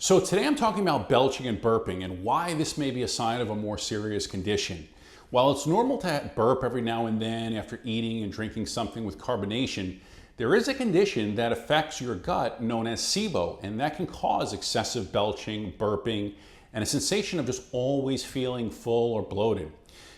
So today I'm talking about belching and burping and why this may be a sign of a more serious condition. While it's normal to burp every now and then after eating and drinking something with carbonation, there is a condition that affects your gut known as SIBO, and that can cause excessive belching, burping, and a sensation of just always feeling full or bloated.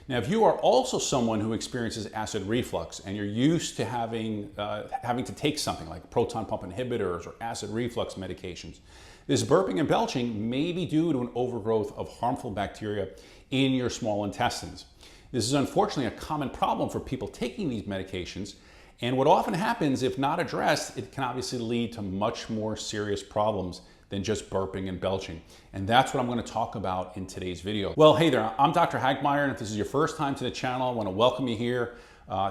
Now, if you are also someone who experiences acid reflux and you're used to having to take something like proton pump inhibitors or acid reflux medications, this burping and belching may be due to an overgrowth of harmful bacteria in your small intestines. This is unfortunately a common problem for people taking these medications, and what often happens, if not addressed, it can obviously lead to much more serious problems than just burping and belching. And that's what I'm going to talk about in today's video. Well, hey there, I'm Dr. Hagmeyer, and if this is your first time to the channel, I want to welcome you here.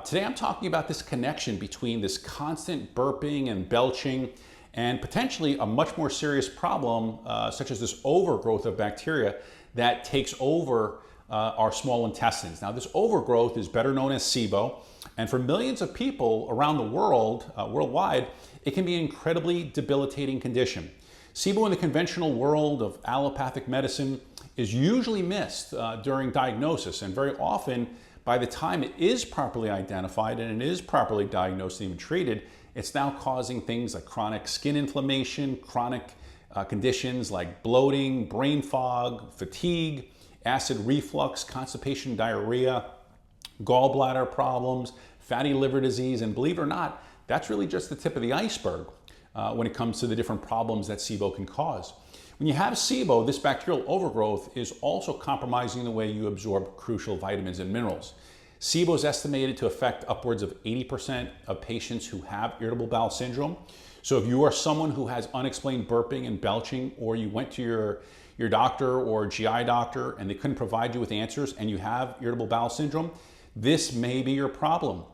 Today I'm talking about this connection between this constant burping and belching and potentially a much more serious problem, such as this overgrowth of bacteria that takes over our small intestines. Now, this overgrowth is better known as SIBO, and for millions of people around the world, worldwide, it can be an incredibly debilitating condition. SIBO in the conventional world of allopathic medicine is usually missed during diagnosis, and very often by the time it is properly identified and it is properly diagnosed and even treated, it's now causing things like chronic skin inflammation, chronic conditions like bloating, brain fog, fatigue, acid reflux, constipation, diarrhea, gallbladder problems, fatty liver disease, and believe it or not, that's really just the tip of the iceberg when it comes to the different problems that SIBO can cause. When you have SIBO, this bacterial overgrowth is also compromising the way you absorb crucial vitamins and minerals. SIBO is estimated to affect upwards of 80% of patients who have irritable bowel syndrome. So if you are someone who has unexplained burping and belching, or you went to your doctor or GI doctor and they couldn't provide you with answers and you have irritable bowel syndrome, this may be your problem.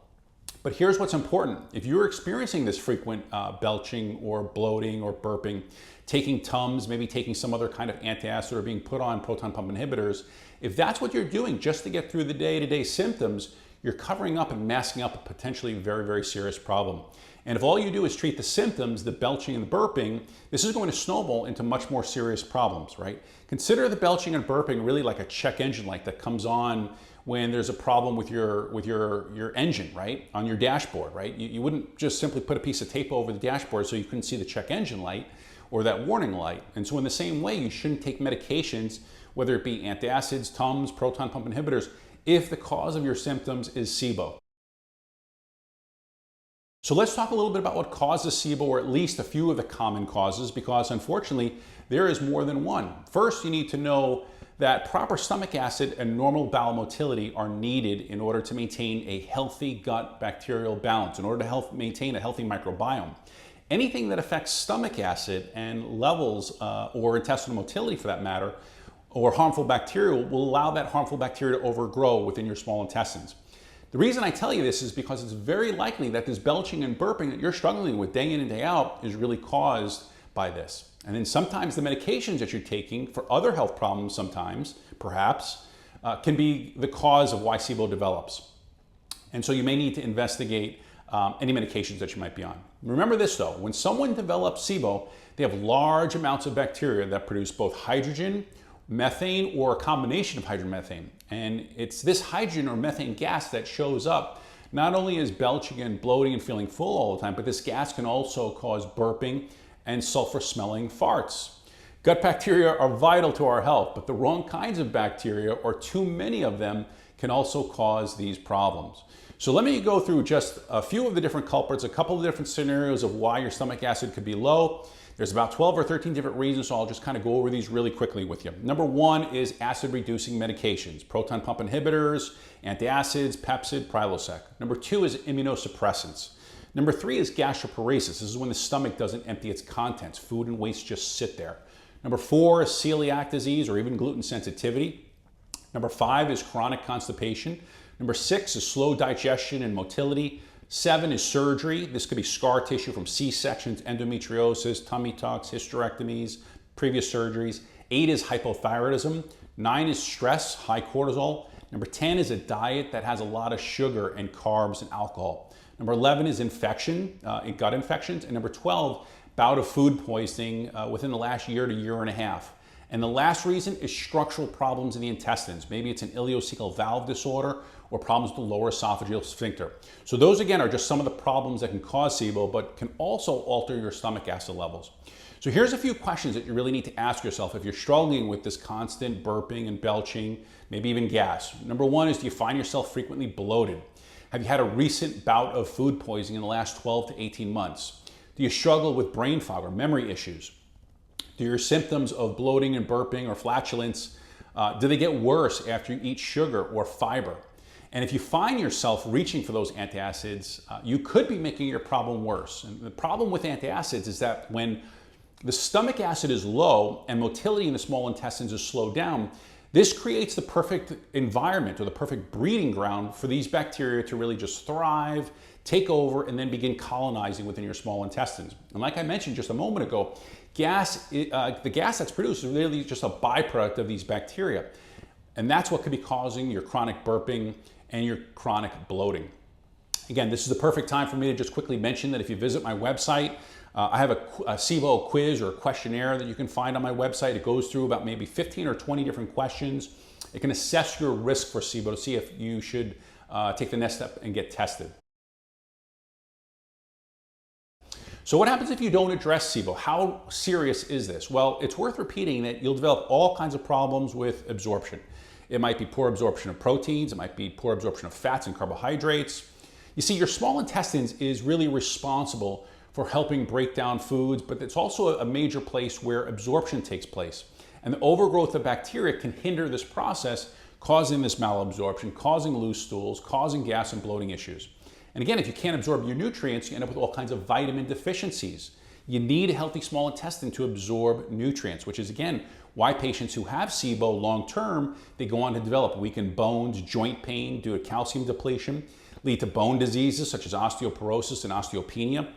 But here's what's important. If you're experiencing this frequent belching or bloating or burping, taking Tums, maybe taking some other kind of antacid or being put on proton pump inhibitors, if that's what you're doing just to get through the day-to-day symptoms, you're covering up and masking up a potentially very, very serious problem. And if all you do is treat the symptoms, the belching and the burping, this is going to snowball into much more serious problems, right? Consider the belching and burping really like a check engine light that comes on when there's a problem with your engine, right? On your dashboard, right? You wouldn't just simply put a piece of tape over the dashboard so you couldn't see the check engine light or that warning light. And so in the same way, you shouldn't take medications, whether it be antacids, Tums, proton pump inhibitors, if the cause of your symptoms is SIBO. So let's talk a little bit about what causes SIBO, or at least a few of the common causes, because unfortunately, there is more than one. First, you need to know that proper stomach acid and normal bowel motility are needed in order to maintain a healthy gut bacterial balance, in order to maintain a healthy microbiome. Anything that affects stomach acid and levels, or intestinal motility for that matter, or harmful bacteria will allow that harmful bacteria to overgrow within your small intestines. The reason I tell you this is because it's very likely that this belching and burping that you're struggling with day in and day out is really caused by this. And then sometimes the medications that you're taking for other health problems sometimes, perhaps, can be the cause of why SIBO develops. And so you may need to investigate any medications that you might be on. Remember this though, when someone develops SIBO, they have large amounts of bacteria that produce both hydrogen, methane, or a combination of hydrogen and methane. And it's this hydrogen or methane gas that shows up not only as belching and bloating and feeling full all the time, but this gas can also cause burping and sulfur-smelling farts. Gut bacteria are vital to our health, but the wrong kinds of bacteria, or too many of them, can also cause these problems. So let me go through just a few of the different culprits, a couple of different scenarios of why your stomach acid could be low. There's about 12 or 13 different reasons, so I'll just kind of go over these really quickly with you. Number one is acid-reducing medications, proton pump inhibitors, antacids, Pepcid, Prilosec. Number two is immunosuppressants. Number three is gastroparesis. This is when the stomach doesn't empty its contents. Food and waste just sit there. Number four is celiac disease or even gluten sensitivity. Number five is chronic constipation. Number six is slow digestion and motility. 7 is surgery. This could be scar tissue from C-sections, endometriosis, tummy tucks, hysterectomies, previous surgeries. 8 is hypothyroidism. 9 is stress, high cortisol. Number 10 is a diet that has a lot of sugar and carbs and alcohol. Number 11 is infection, gut infections. And number 12 bout of food poisoning within the last year to year and a half. And the last reason is structural problems in the intestines. Maybe it's an ileocecal valve disorder or problems with the lower esophageal sphincter. So those again are just some of the problems that can cause SIBO, but can also alter your stomach acid levels. So here's a few questions that you really need to ask yourself if you're struggling with this constant burping and belching, maybe even gas. Number one is, do you find yourself frequently bloated? Have you had a recent bout of food poisoning in the last 12 to 18 months? Do you struggle with brain fog or memory issues? Do your symptoms of bloating and burping or flatulence, do they get worse after you eat sugar or fiber? And if you find yourself reaching for those antacids, you could be making your problem worse. And the problem with antacids is that when the stomach acid is low and motility in the small intestines is slowed down, this creates the perfect environment or the perfect breeding ground for these bacteria to really just thrive, take over, and then begin colonizing within your small intestines. And like I mentioned just a moment ago, the gas that's produced is really just a byproduct of these bacteria. And that's what could be causing your chronic burping and your chronic bloating. Again, this is the perfect time for me to just quickly mention that if you visit my website, I have a SIBO quiz or a questionnaire that you can find on my website. It goes through about maybe 15 or 20 different questions. It can assess your risk for SIBO to see if you should take the next step and get tested. So what happens if you don't address SIBO? How serious is this? Well, it's worth repeating that you'll develop all kinds of problems with absorption. It might be poor absorption of proteins. It might be poor absorption of fats and carbohydrates. You see, your small intestines is really responsible for helping break down foods, but it's also a major place where absorption takes place. And the overgrowth of bacteria can hinder this process, causing this malabsorption, causing loose stools, causing gas and bloating issues. And again, if you can't absorb your nutrients, you end up with all kinds of vitamin deficiencies. You need a healthy small intestine to absorb nutrients, which is again why patients who have SIBO long-term, they go on to develop weakened bones, joint pain due to calcium depletion, lead to bone diseases such as osteoporosis and osteopenia,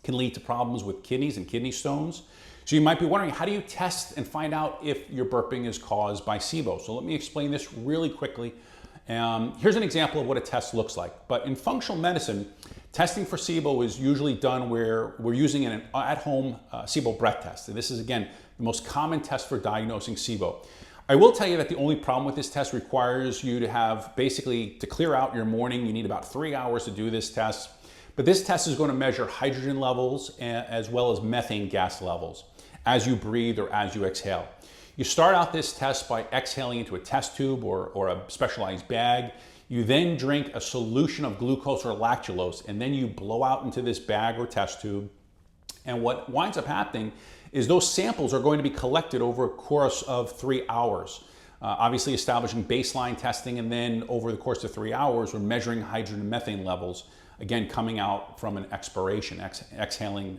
can lead to problems with kidneys and kidney stones. So you might be wondering, how do you test and find out if your burping is caused by SIBO? So let me explain this really quickly. Here's an example of what a test looks like. But in functional medicine, testing for SIBO is usually done where we're using an at-home SIBO breath test. And this is, again, the most common test for diagnosing SIBO. I will tell you that the only problem with this test requires you to have basically to clear out your morning. You need about 3 hours to do this test. But this test is going to measure hydrogen levels as well as methane gas levels as you breathe or as you exhale. You start out this test by exhaling into a test tube or a specialized bag. You then drink a solution of glucose or lactulose, and then you blow out into this bag or test tube. And what winds up happening is those samples are going to be collected over a course of 3 hours. Obviously establishing baseline testing, and then over the course of 3 hours, we're measuring hydrogen and methane levels, again, coming out from an expiration, exhaling.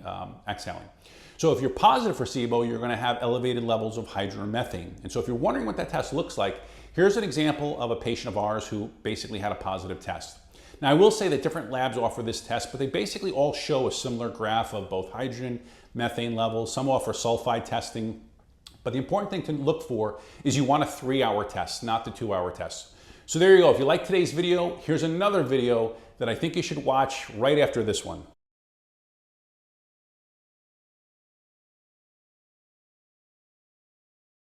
So if you're positive for SIBO, you're going to have elevated levels of hydrogen or methane. And so if you're wondering what that test looks like, here's an example of a patient of ours who basically had a positive test. Now, I will say that different labs offer this test, but they basically all show a similar graph of both hydrogen, methane levels. Some offer sulfide testing. But the important thing to look for is you want a 3-hour test, not the 2-hour test. So there you go. If you like today's video, here's another video that I think you should watch right after this one.